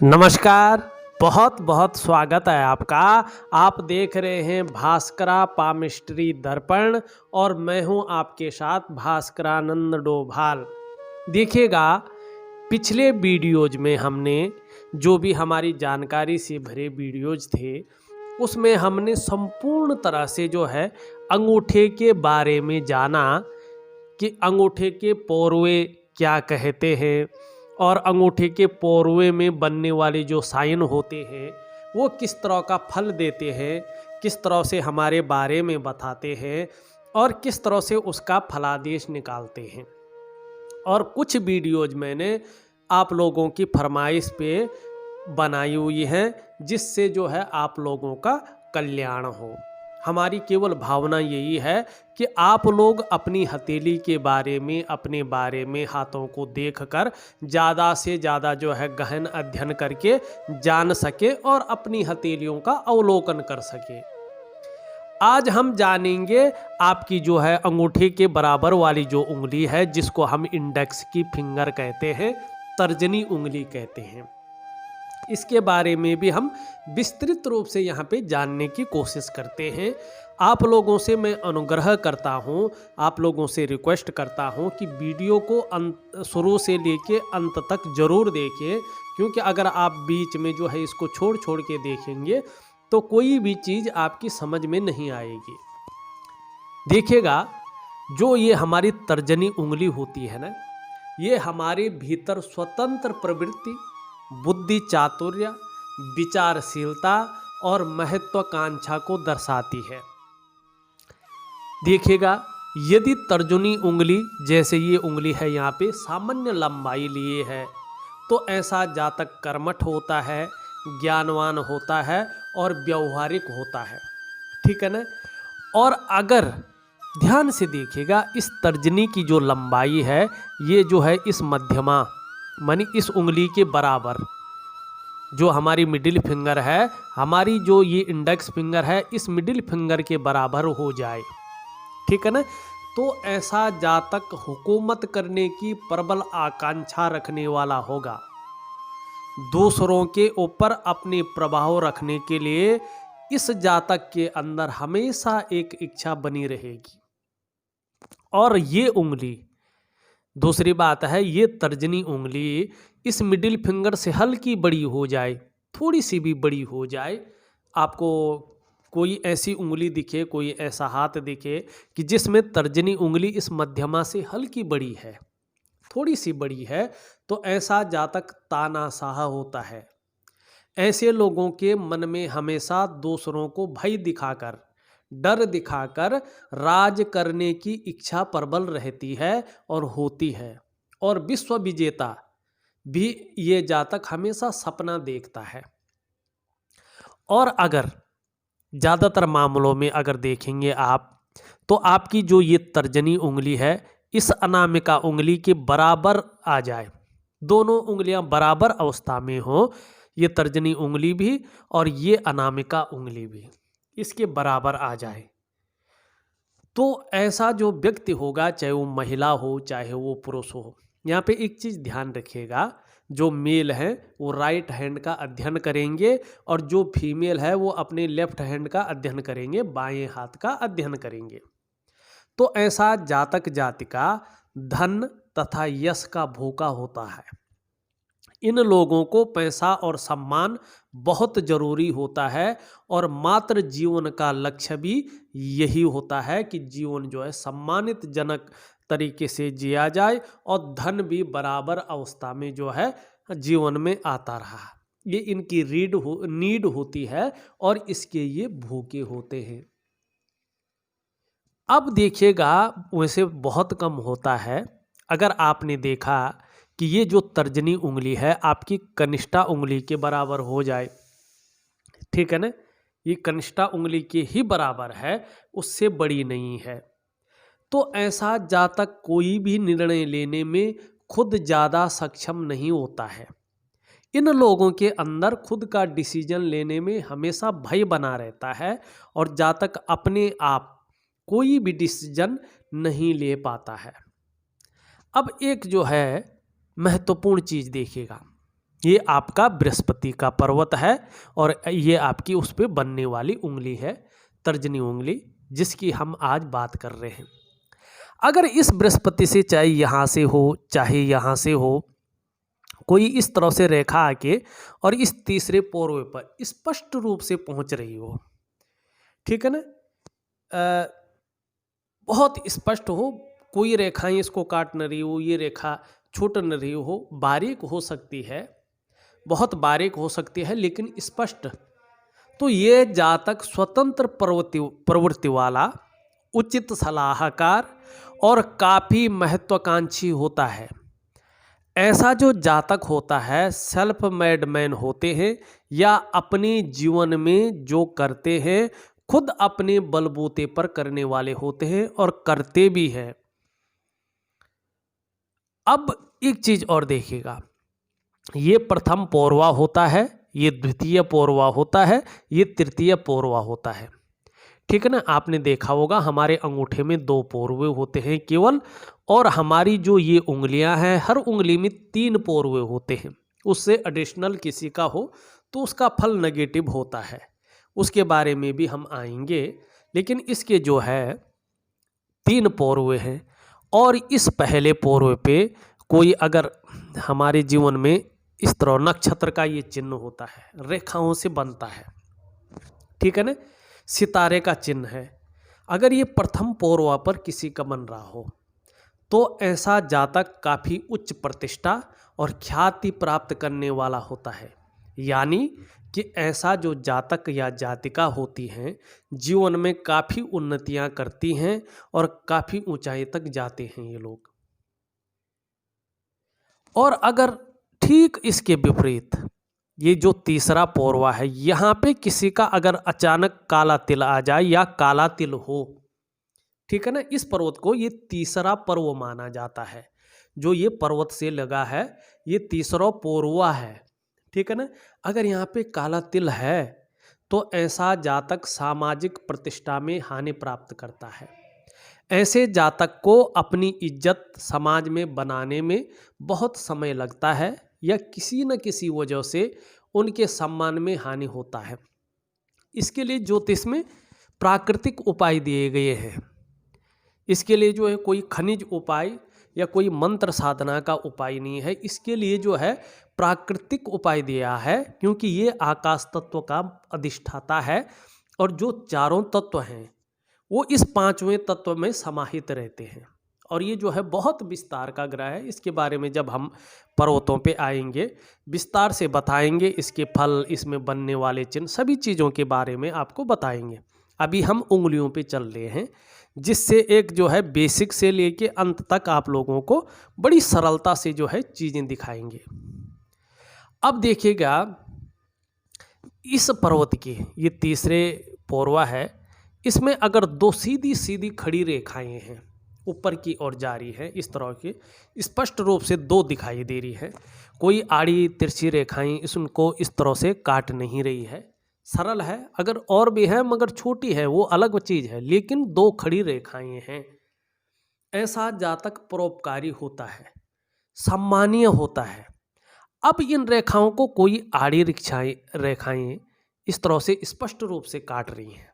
नमस्कार। बहुत बहुत स्वागत है आपका। आप देख रहे हैं भास्करा पामिस्ट्री दर्पण और मैं हूं आपके साथ भास्करानंद डोभाल। देखिएगा, पिछले वीडियोज में हमने जो भी हमारी जानकारी से भरे वीडियोज थे उसमें हमने संपूर्ण तरह से जो है अंगूठे के बारे में जाना कि अंगूठे के पौरवे क्या कहते हैं और अंगूठे के पौरवे में बनने वाले जो साइन होते हैं वो किस तरह का फल देते हैं, किस तरह से हमारे बारे में बताते हैं और किस तरह से उसका फलादेश निकालते हैं। और कुछ वीडियोज मैंने आप लोगों की फरमाइश पे बनाई हुई हैं जिससे जो है आप लोगों का कल्याण हो। हमारी केवल भावना यही है कि आप लोग अपनी हथेली के बारे में, अपने बारे में हाथों को देखकर ज़्यादा से ज़्यादा जो है गहन अध्ययन करके जान सके और अपनी हथेलियों का अवलोकन कर सके। आज हम जानेंगे आपकी जो है अंगूठे के बराबर वाली जो उंगली है जिसको हम इंडेक्स की फिंगर कहते हैं, तर्जनी उंगली कहते हैं, इसके बारे में भी हम विस्तृत रूप से यहाँ पे जानने की कोशिश करते हैं। आप लोगों से मैं अनुग्रह करता हूँ, आप लोगों से रिक्वेस्ट करता हूँ कि वीडियो को शुरू से लेके अंत तक जरूर देखें, क्योंकि अगर आप बीच में जो है इसको छोड़ छोड़ के देखेंगे तो कोई भी चीज़ आपकी समझ में नहीं आएगी। देखिएगा, जो ये हमारी तर्जनी उंगली होती है ना, ये हमारे भीतर स्वतंत्र प्रवृत्ति, बुद्धि चातुर्य, विचारशीलता और महत्वाकांक्षा को दर्शाती है। देखिएगा, यदि तर्जनी उंगली जैसे ये उंगली है यहाँ पे सामान्य लंबाई लिए है तो ऐसा जातक कर्मठ होता है, ज्ञानवान होता है और व्यवहारिक होता है, ठीक है ना। और अगर ध्यान से देखिएगा, इस तर्जनी की जो लंबाई है ये जो है इस मध्यमा मानी इस उंगली के बराबर, जो हमारी मिडिल फिंगर है, हमारी जो ये इंडेक्स फिंगर है इस मिडिल फिंगर के बराबर हो जाए, ठीक है ना, तो ऐसा जातक हुकूमत करने की प्रबल आकांक्षा रखने वाला होगा। दूसरों के ऊपर अपने प्रभाव रखने के लिए इस जातक के अंदर हमेशा एक इच्छा बनी रहेगी। और ये उंगली, दूसरी बात है, ये तर्जनी उंगली इस मिडिल फिंगर से हल्की बड़ी हो जाए, थोड़ी सी भी बड़ी हो जाए, आपको कोई ऐसी उंगली दिखे, कोई ऐसा हाथ दिखे कि जिसमें तर्जनी उंगली इस मध्यमा से हल्की बड़ी है, थोड़ी सी बड़ी है, तो ऐसा जातक तानाशाह होता है। ऐसे लोगों के मन में हमेशा दूसरों को भय दिखाकर, डर दिखाकर राज करने की इच्छा प्रबल रहती है और होती है। और विश्व विजेता भी ये जातक हमेशा सपना देखता है। और अगर ज़्यादातर मामलों में अगर देखेंगे आप, तो आपकी जो ये तर्जनी उंगली है इस अनामिका उंगली के बराबर आ जाए, दोनों उंगलियां बराबर अवस्था में हो, ये तर्जनी उंगली भी और ये अनामिका उंगली भी इसके बराबर आ जाए, तो ऐसा जो व्यक्ति होगा, चाहे वो महिला हो चाहे वो पुरुष हो, यहाँ पे एक चीज़ ध्यान रखिएगा, जो मेल है वो राइट हैंड का अध्ययन करेंगे और जो फीमेल है वो अपने लेफ्ट हैंड का अध्ययन करेंगे, बाएं हाथ का अध्ययन करेंगे। तो ऐसा जातक जातिका धन तथा यश का भूखा होता है। इन लोगों को पैसा और सम्मान बहुत जरूरी होता है और मात्र जीवन का लक्ष्य भी यही होता है कि जीवन जो है सम्मानित जनक तरीके से जिया जाए और धन भी बराबर अवस्था में जो है जीवन में आता रहा। ये इनकी नीड होती है और इसके ये भूखे होते हैं। अब देखिएगा, वैसे बहुत कम होता है, अगर आपने देखा कि ये जो तर्जनी उंगली है आपकी कनिष्ठा उंगली के बराबर हो जाए, ठीक है ना, ये कनिष्ठा उंगली के ही बराबर है, उससे बड़ी नहीं है, तो ऐसा जातक कोई भी निर्णय लेने में खुद ज़्यादा सक्षम नहीं होता है। इन लोगों के अंदर खुद का डिसीजन लेने में हमेशा भय बना रहता है और जातक अपने आप कोई भी डिसीजन नहीं ले पाता है। अब एक जो है महत्वपूर्ण चीज़ देखिएगा, ये आपका बृहस्पति का पर्वत है और ये आपकी उस पे बनने वाली उंगली है, तर्जनी उंगली, जिसकी हम आज बात कर रहे हैं। अगर इस बृहस्पति से चाहे यहाँ से हो चाहे यहाँ से हो, कोई इस तरह से रेखा आके और इस तीसरे पोरवे पर स्पष्ट रूप से पहुंच रही हो, ठीक है ना, बहुत स्पष्ट हो, कोई रेखाएं इसको काट न रही हो, ये रेखा छूट न रही हो, बारीक हो सकती है, बहुत बारीक हो सकती है लेकिन स्पष्ट, तो ये जातक स्वतंत्र प्रवृत्ति वाला, उचित सलाहकार और काफ़ी महत्वाकांक्षी होता है। ऐसा जो जातक होता है सेल्फ मेड मैन होते हैं या अपने जीवन में जो करते हैं खुद अपने बलबूते पर करने वाले होते हैं और करते भी हैं। अब एक चीज और देखिएगा, ये प्रथम पौरवा होता है, ये द्वितीय पौरवा होता है, ये तृतीय पौरवा होता है, ठीक है ना। आपने देखा होगा हमारे अंगूठे में 2 पौरवे होते हैं केवल, और हमारी जो ये उंगलियां हैं हर उंगली में 3 पौरवे होते हैं। उससे एडिशनल किसी का हो तो उसका फल नेगेटिव होता है, उसके बारे में भी हम आएंगे। लेकिन इसके जो है 3 पौरवे हैं, और इस पहले पौरवे पे कोई अगर हमारे जीवन में इस तरह नक्षत्र का ये चिन्ह होता है, रेखाओं से बनता है, ठीक है ना, सितारे का चिन्ह है, अगर ये प्रथम पौरवा पर किसी का बन रहा हो तो ऐसा जातक काफ़ी उच्च प्रतिष्ठा और ख्याति प्राप्त करने वाला होता है। यानी कि ऐसा जो जातक या जातिका होती हैं जीवन में काफ़ी उन्नतियां करती हैं और काफ़ी ऊंचाई तक जाते हैं ये लोग। और अगर ठीक इसके विपरीत ये जो तीसरा पौरवा है, यहाँ पे किसी का अगर अचानक काला तिल आ जाए या काला तिल हो, ठीक है ना, इस पर्वत को ये तीसरा पर्व माना जाता है। जो ये पर्वत से लगा है ये तीसरा पौरवा है, ठीक है ना। अगर यहाँ पे काला तिल है तो ऐसा जातक सामाजिक प्रतिष्ठा में हानि प्राप्त करता है। ऐसे जातक को अपनी इज्जत समाज में बनाने में बहुत समय लगता है या किसी न किसी वजह से उनके सम्मान में हानि होता है। इसके लिए ज्योतिष में प्राकृतिक उपाय दिए गए हैं। इसके लिए जो है कोई खनिज उपाय या कोई मंत्र साधना का उपाय नहीं है, इसके लिए जो है प्राकृतिक उपाय दिया है, क्योंकि ये आकाश तत्व का अधिष्ठाता है और जो चारों तत्व हैं वो इस 5वें तत्व में समाहित रहते हैं। और ये जो है बहुत विस्तार का ग्रह है, इसके बारे में जब हम पर्वतों पे आएंगे विस्तार से बताएंगे, इसके फल, इसमें बनने वाले चिन्ह, सभी चीज़ों के बारे में आपको बताएंगे। अभी हम उंगलियों पे चल रहे हैं, जिससे एक जो है बेसिक से लेके अंत तक आप लोगों को बड़ी सरलता से जो है चीज़ें दिखाएंगे। अब देखिएगा इस पर्वत की ये तीसरे पौरवा है, इसमें अगर 2 सीधी सीधी खड़ी रेखाएं हैं ऊपर की ओर जा रही है, इस तरह की स्पष्ट रूप से 2 दिखाई दे रही है, कोई आड़ी तिरछी रेखाएं इसको इस तरह से काट नहीं रही है, सरल है। अगर और भी है मगर छोटी है वो अलग चीज़ है, लेकिन 2 खड़ी रेखाएं हैं। ऐसा जातक परोपकारी होता है, सम्मानीय होता है। अब इन रेखाओं को कोई आड़ी रेखाएं इस तरह से स्पष्ट रूप से काट रही हैं,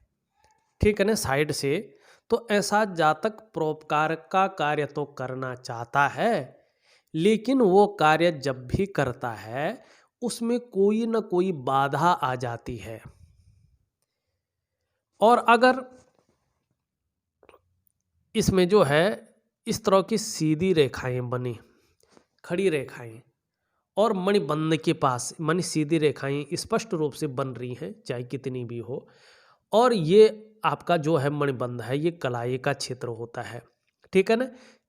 ठीक है ना, साइड से, तो ऐसा जातक परोपकार का कार्य तो करना चाहता है, लेकिन वो कार्य जब भी करता है उसमें कोई ना कोई बाधा आ जाती है। और अगर इसमें जो है इस तरह की सीधी रेखाएं बनी, खड़ी रेखाएं, और मणिबंध के पास मणि सीधी रेखाएं स्पष्ट रूप से बन रही हैं चाहे कितनी भी हो, और ये आपका जो है मणिबंध है ये कलाई का क्षेत्र होता है, ठीक है ना।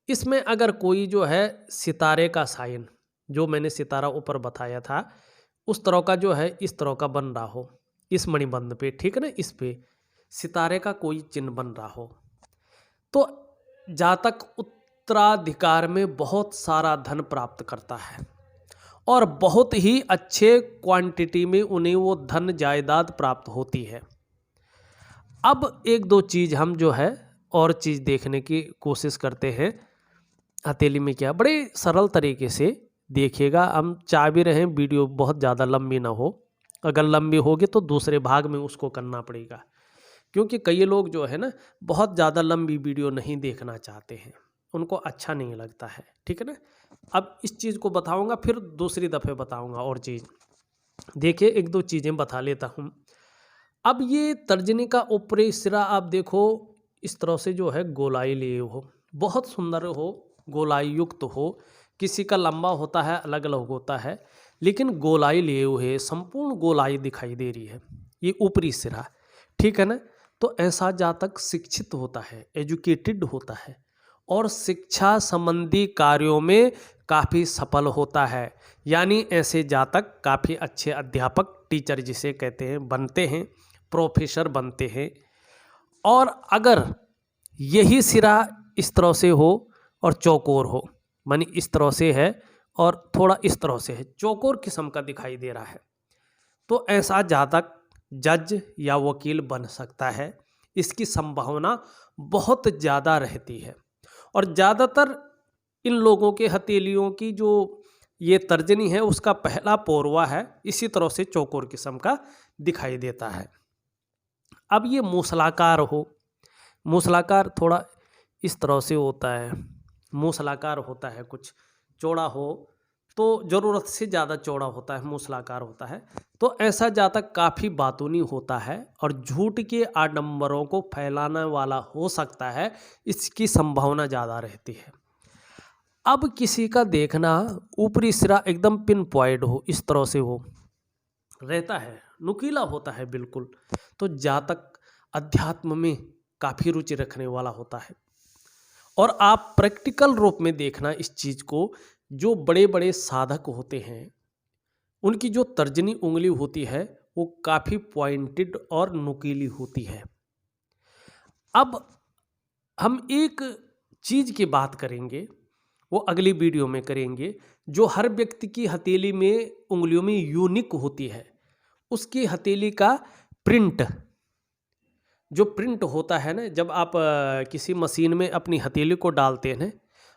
इसमें अगर कोई जो है सितारे का साइन, जो मैंने सितारा ऊपर बताया था उस तरह का जो है इस तरह का बन रहा हो इस मणिबंध पे, ठीक है ना, इस पे सितारे का कोई चिन्ह बन रहा हो, तो जातक उत्तराधिकार में बहुत सारा धन प्राप्त करता है और बहुत ही अच्छे क्वांटिटी में उन्हें वो धन जायदाद प्राप्त होती है। अब 1-2 चीज़ हम जो है और चीज़ देखने की कोशिश करते हैं। हथेली में क्या बड़े सरल तरीके से देखिएगा। हम चाह भी रहे हैं वीडियो बहुत ज़्यादा लंबी ना हो, अगर लंबी होगी तो दूसरे भाग में उसको करना पड़ेगा, क्योंकि कई लोग जो है ना बहुत ज़्यादा लंबी वीडियो नहीं देखना चाहते हैं, उनको अच्छा नहीं लगता है, ठीक है ना। अब इस चीज़ को बताऊंगा, फिर दूसरी दफ़े बताऊंगा और चीज़। देखिए एक दो चीज़ें बता लेता हूँ। अब ये तर्जनी का ऊपरी सिरा आप देखो इस तरह से जो है गोलाई लिए हो, बहुत सुंदर हो, गोलाई युक्त हो। किसी का लंबा होता है, अलग अलग होता है, लेकिन गोलाई लिए हुए संपूर्ण गोलाई दिखाई दे रही है, ये ऊपरी सिरा, ठीक है ना। तो ऐसा जातक शिक्षित होता है, एजुकेटेड होता है और शिक्षा संबंधी कार्यों में काफ़ी सफल होता है। यानी ऐसे जातक काफ़ी अच्छे अध्यापक, टीचर जिसे कहते हैं, बनते हैं, प्रोफेसर बनते हैं। और अगर यही सिरा इस तरह से हो और चौकोर हो, मानी इस तरह से है और थोड़ा इस तरह से है, चौकोर किस्म का दिखाई दे रहा है, तो ऐसा जातक जज या वकील बन सकता है। इसकी संभावना बहुत ज़्यादा रहती है। और ज़्यादातर इन लोगों के हथेलियों की जो ये तर्जनी है उसका पहला पोरवा है, इसी तरह से चौकोर किस्म का दिखाई देता है। अब ये मूसलाकार हो, मूसलाकार थोड़ा इस तरह से होता है, मूसलाकार होता है, कुछ चौड़ा हो तो ज़रूरत से ज़्यादा चौड़ा होता है, मूसलाकार होता है। तो ऐसा जातक काफ़ी बातूनी होता है और झूठ के आडंबरों को फैलाने वाला हो सकता है, इसकी संभावना ज़्यादा रहती है। अब किसी का देखना ऊपरी सिरा एकदम पिन पॉइंट हो, इस तरह से हो रहता है, नुकीला होता है बिल्कुल, तो जातक अध्यात्म में काफ़ी रुचि रखने वाला होता है। और आप प्रैक्टिकल रूप में देखना इस चीज़ को, जो बड़े बड़े साधक होते हैं उनकी जो तर्जनी उंगली होती है वो काफ़ी पॉइंटेड और नुकीली होती है। अब हम एक चीज़ की बात करेंगे, वो अगली वीडियो में करेंगे, जो हर व्यक्ति की हथेली में उंगलियों में यूनिक होती है। उसकी हथेली का प्रिंट, जो प्रिंट होता है ना, जब आप किसी मशीन में अपनी हथेली को डालते हैं,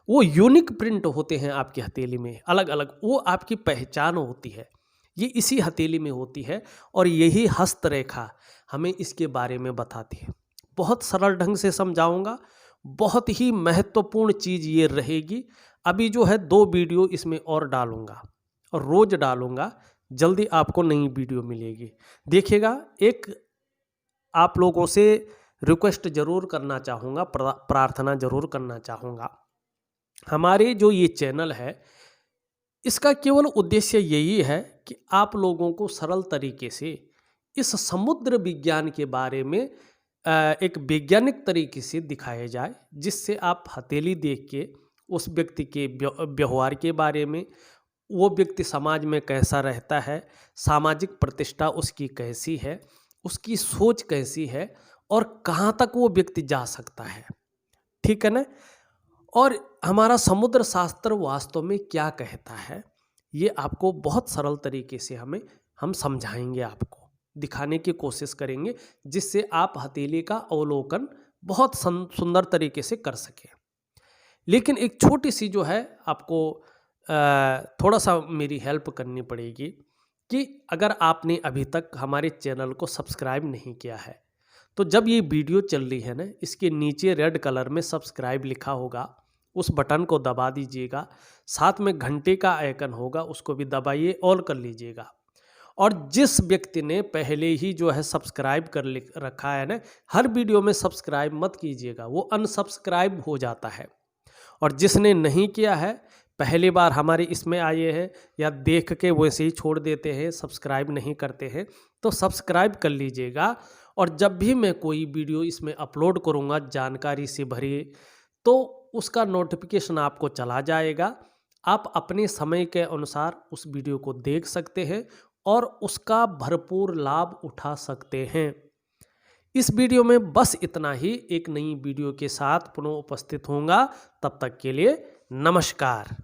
वो यूनिक प्रिंट होते हैं आपकी हथेली में, अलग अलग, वो आपकी पहचान होती है, ये इसी हथेली में होती है। और यही हस्तरेखा हमें इसके बारे में बताती है। बहुत सरल ढंग से समझाऊंगा, बहुत ही महत्वपूर्ण चीज़ ये रहेगी। अभी जो है 2 वीडियो इसमें और डालूंगा और रोज़ डालूंगा, जल्दी आपको नई वीडियो मिलेगी, देखिएगा। एक आप लोगों से रिक्वेस्ट ज़रूर करना चाहूँगा, प्रार्थना ज़रूर करना चाहूँगा। हमारे जो ये चैनल है इसका केवल उद्देश्य यही है कि आप लोगों को सरल तरीके से इस समुद्र विज्ञान के बारे में एक वैज्ञानिक तरीके से दिखाया जाए, जिससे आप हथेली देख के उस व्यक्ति के व्यवहार के बारे में, वो व्यक्ति समाज में कैसा रहता है, सामाजिक प्रतिष्ठा उसकी कैसी है, उसकी सोच कैसी है और कहाँ तक वो व्यक्ति जा सकता है, ठीक है ना। और हमारा समुद्र शास्त्र वास्तव में क्या कहता है, ये आपको बहुत सरल तरीके से हम समझाएंगे, आपको दिखाने की कोशिश करेंगे, जिससे आप हथेली का अवलोकन बहुत सुंदर तरीके से कर सकें। लेकिन एक छोटी सी जो है आपको थोड़ा सा मेरी हेल्प करनी पड़ेगी कि अगर आपने अभी तक हमारे चैनल को सब्सक्राइब नहीं किया है, तो जब ये वीडियो चल रही है ना, इसके नीचे रेड कलर में सब्सक्राइब लिखा होगा, उस बटन को दबा दीजिएगा। साथ में घंटे का आइकन होगा, उसको भी दबाइए, ऑल कर लीजिएगा। और जिस व्यक्ति ने पहले ही जो है सब्सक्राइब कर रखा है ना, हर वीडियो में सब्सक्राइब मत कीजिएगा, वो अनसब्सक्राइब हो जाता है। और जिसने नहीं किया है, पहली बार हमारे इसमें आए हैं या देख के वैसे ही छोड़ देते हैं, सब्सक्राइब नहीं करते हैं, तो सब्सक्राइब कर लीजिएगा। और जब भी मैं कोई वीडियो इसमें अपलोड करूँगा जानकारी से भरी, तो उसका नोटिफिकेशन आपको चला जाएगा। आप अपने समय के अनुसार उस वीडियो को देख सकते हैं और उसका भरपूर लाभ उठा सकते हैं। इस वीडियो में बस इतना ही। एक नई वीडियो के साथ पुनः उपस्थित होऊंगा, तब तक के लिए नमस्कार।